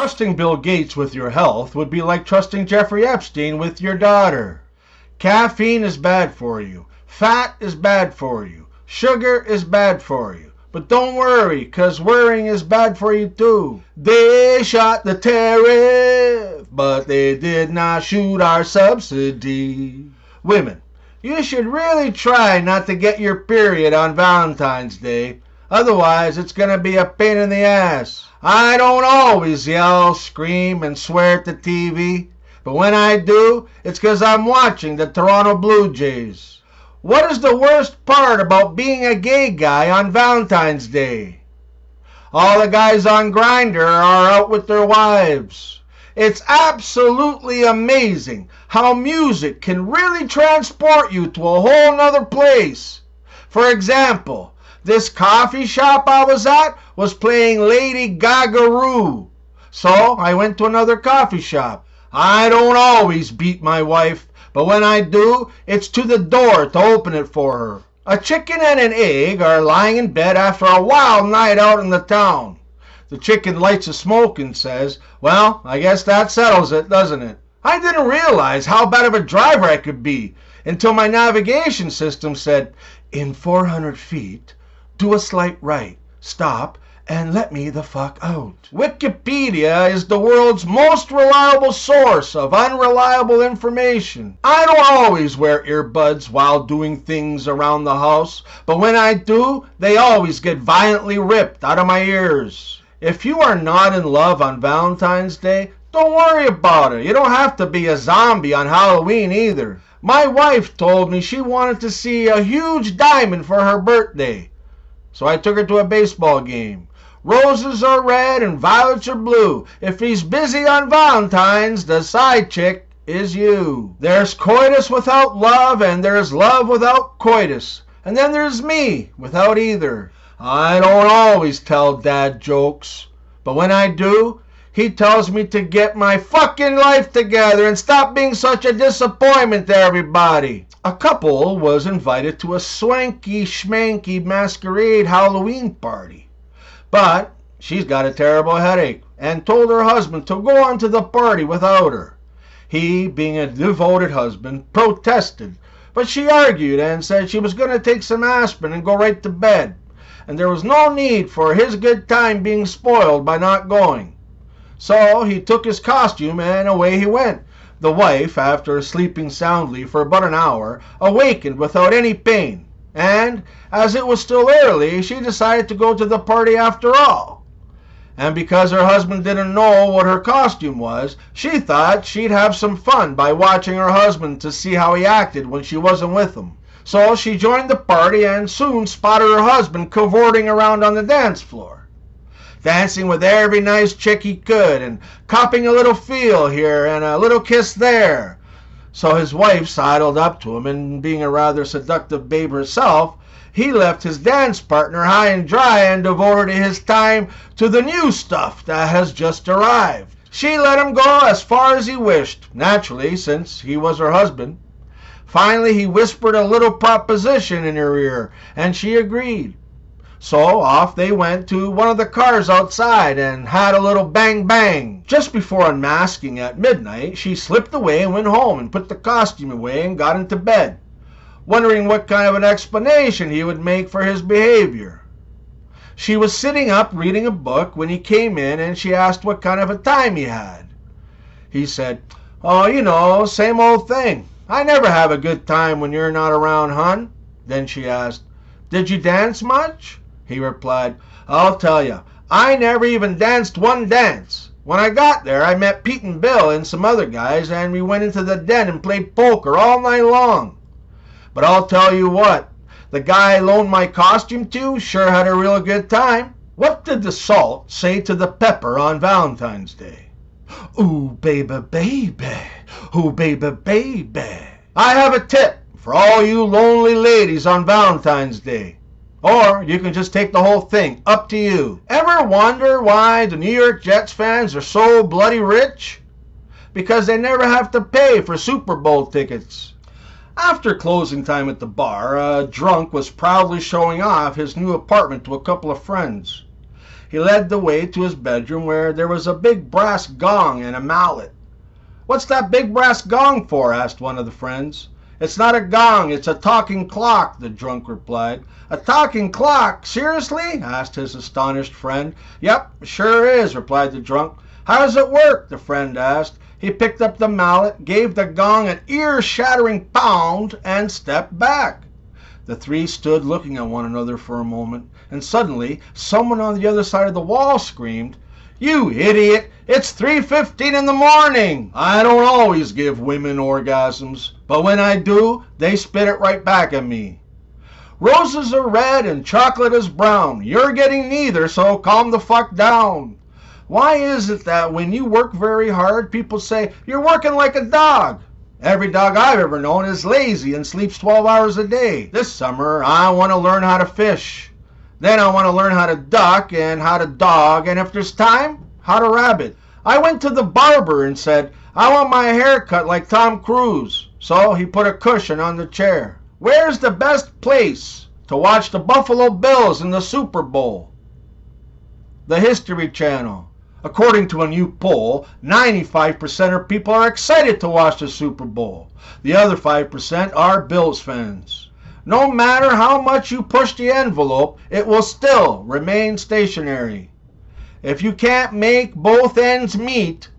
Trusting Bill Gates with your health would be like trusting Jeffrey Epstein with your daughter. Caffeine is bad for you. Fat is bad for you. Sugar is bad for you. But don't worry, 'cause worrying is bad for you too. They shot the tariff, but they did not shoot our subsidy. Women, you should really try not to get your period on Valentine's Day. Otherwise, it's gonna be a pain in the ass. I don't always yell, scream, and swear at the TV. But when I do, it's 'cause I'm watching the Toronto Blue Jays. What is the worst part about being a gay guy on Valentine's Day? All the guys on Grindr are out with their wives. It's absolutely amazing how music can really transport you to a whole nother place. For example, this coffee shop I was at was playing Lady Gaga. So I went to another coffee shop. I don't always beat my wife, but when I do, it's to the door to open it for her. A chicken and an egg are lying in bed after a wild night out in the town. The chicken lights a smoke and says, "Well, I guess that settles it, doesn't it?" I didn't realize how bad of a driver I could be until my navigation system said, "In 400 feet, do a slight right, stop, and let me the fuck out." Wikipedia is the world's most reliable source of unreliable information. I don't always wear earbuds while doing things around the house, but when I do, they always get violently ripped out of my ears. If you are not in love on Valentine's Day, don't worry about it. You don't have to be a zombie on Halloween either. My wife told me she wanted to see a huge diamond for her birthday, so I took her to a baseball game. Roses are red and violets are blue. If he's busy on Valentine's, the side chick is you. There's coitus without love, and there's love without coitus. And then there's me without either. I don't always tell dad jokes, but when I do, he tells me to get my fucking life together and stop being such a disappointment to everybody. A couple was invited to a swanky schmanky Masquerade Halloween party. But she's got a terrible headache and told her husband to go on to the party without her. He, being a devoted husband, protested, but she argued and said she was going to take some aspirin and go right to bed, and there was no need for his good time being spoiled by not going. So he took his costume and away he went. The wife, after sleeping soundly for about an hour, awakened without any pain. And, as it was still early, she decided to go to the party after all. And because her husband didn't know what her costume was, she thought she'd have some fun by watching her husband to see how he acted when she wasn't with him. So she joined the party and soon spotted her husband cavorting around on the dance floor, dancing with every nice chick he could and copping a little feel here and a little kiss there. So his wife sidled up to him, and being a rather seductive babe herself, he left his dance partner high and dry and devoted his time to the new stuff that has just arrived. She let him go as far as he wished, naturally, since he was her husband. Finally, he whispered a little proposition in her ear, and she agreed. So off they went to one of the cars outside and had a little bang-bang. Just before unmasking at midnight, she slipped away and went home and put the costume away and got into bed, wondering what kind of an explanation he would make for his behavior. She was sitting up reading a book when he came in, and she asked what kind of a time he had. He said, "Oh, you know, same old thing. I never have a good time when you're not around, hon." Then she asked, "Did you dance much?" He replied, "I'll tell you, I never even danced one dance. When I got there, I met Pete and Bill and some other guys, and we went into the den and played poker all night long. But I'll tell you what, the guy I loaned my costume to sure had a real good time." What did the salt say to the pepper on Valentine's Day? "Ooh, baby, baby. Ooh, baby, baby." I have a tip for all you lonely ladies on Valentine's Day. Or you can just take the whole thing, up to you. Ever wonder why the New York Jets fans are so bloody rich? Because they never have to pay for Super Bowl tickets. After closing time at the bar, a drunk was proudly showing off his new apartment to a couple of friends. He led the way to his bedroom where there was a big brass gong and a mallet. "What's that big brass gong for?" asked one of the friends. "It's not a gong, it's a talking clock," the drunk replied. "A talking clock? Seriously?" asked his astonished friend. "Yep, sure is," replied the drunk. "How does it work?" the friend asked. He picked up the mallet, gave the gong an ear-shattering pound, and stepped back. The three stood looking at one another for a moment, and suddenly someone on the other side of the wall screamed, "You idiot! It's 3:15 in the morning! I don't always give women orgasms, but when I do, they spit it right back at me. Roses are red and chocolate is brown. You're getting neither, so calm the fuck down. Why is it that when you work very hard, people say you're working like a dog? Every dog I've ever known is lazy and sleeps 12 hours a day. This summer, I want to learn how to fish. Then I want to learn how to duck and how to dog, and if there's time, how to rabbit. I went to the barber and said, I want my hair cut like Tom Cruise. So he put a cushion on the chair. Where's the best place to watch the Buffalo Bills in the Super Bowl? The History Channel. According to a new poll, 95% of people are excited to watch the Super Bowl. The other 5% are Bills fans. No matter how much you push the envelope, it will still remain stationary. If you can't make both ends meet,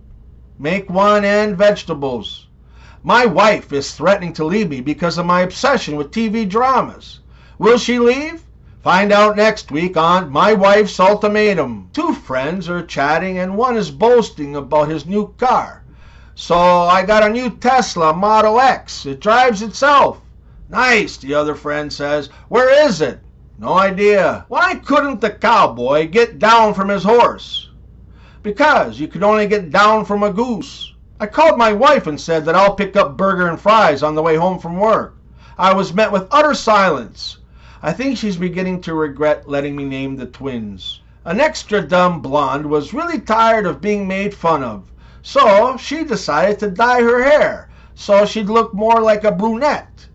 make one end vegetables. My wife is threatening to leave me because of my obsession with TV dramas. Will she leave? Find out next week on My Wife's Ultimatum. Two friends are chatting and one is boasting about his new car. So I got a new Tesla Model X. It drives itself. Nice, the other friend says. Where is it? No idea. Why couldn't the cowboy get down from his horse? Because you could only get down from a goose. I called my wife and said that I'll pick up burger and fries on the way home from work. I was met with utter silence. I think she's beginning to regret letting me name the twins. An extra dumb blonde was really tired of being made fun of, so she decided to dye her hair so she'd look more like a brunette.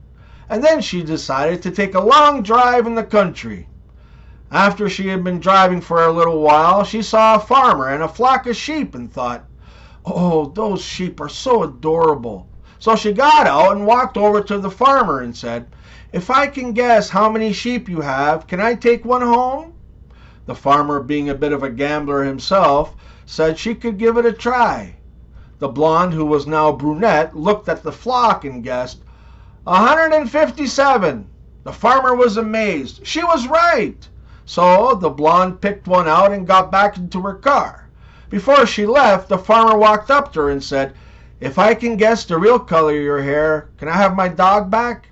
And then she decided to take a long drive in the country. After she had been driving for a little while, she saw a farmer and a flock of sheep and thought, "Oh, those sheep are so adorable." So she got out and walked over to the farmer and said, "If I can guess how many sheep you have, can I take one home?" The farmer, being a bit of a gambler himself, said she could give it a try. The blonde, who was now brunette, looked at the flock and guessed, 157. The farmer was amazed. She was right. So the blonde picked one out and got back into her car. Before she left, the farmer walked up to her and said, "If I can guess the real color of your hair, can I have my dog back?"